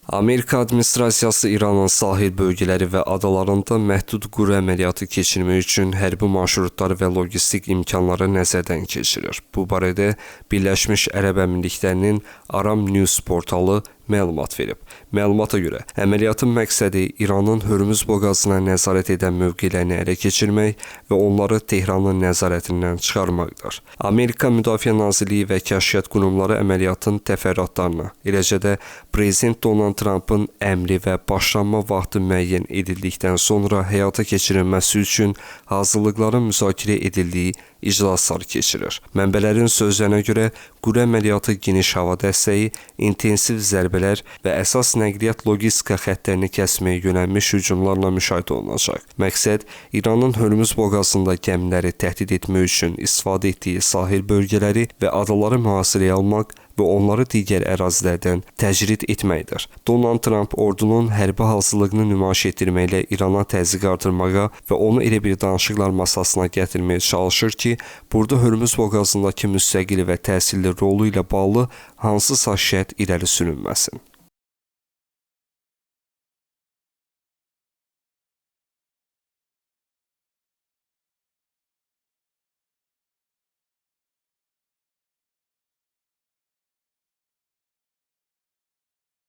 Amerika administrasiyası İranın sahil bölgələri və adalarında məhdud quru əməliyyatı keçirmək üçün hərbi marşrutlar və logistik imkanları nəzərdən keçirir. Bu barədə Birləşmiş Ərəb Əmirliklərinin Aram News portalı məlumat verib. Məlumata görə, əməliyyatın məqsədi İranın Hörmüz boğazına nəzarət edən mövqelərini ələ keçirmək və onları Tehranın nəzarətindən çıxarmaqdır. Amerika Müdafiə Nazirliyi və Kəşfiyyat qurumları əməliyyatın təfərrüatlarına, eləcə də Prezident Donald Trumpın əmri və başlanma vaxtı müəyyən edildikdən sonra həyata keçirilməsi üçün hazırlıqların müzakirə edildiyi iclaslar keçirir. Mənbələrin sözlərinə görə, quru əməliyyatı geniş hava dəstəyi, intensiv zərbələr və əsas nəqliyyat logistika xəttlərini kəsməyə yönəlmiş hücumlarla müşahidə olunacaq. Məqsəd İranın Hörmüz boğazında gəmiləri təhdid etmək üçün istifadə etdiyi sahil bölgələri və adaları mühasirəyə almaq və onları digər ərazilərdən təcrid etməkdir. Donald Trump ordunun hərbi hazırlığını nümayiş etdirməklə İrana təzyiq artırmağa və onu elə bir danışıqlar masasına gətirməyə çalışır ki, burada Hörmüz boğazındakı müstəqil və təsirli rolu ilə bağlı hansısa şərt irəli sürülməsin.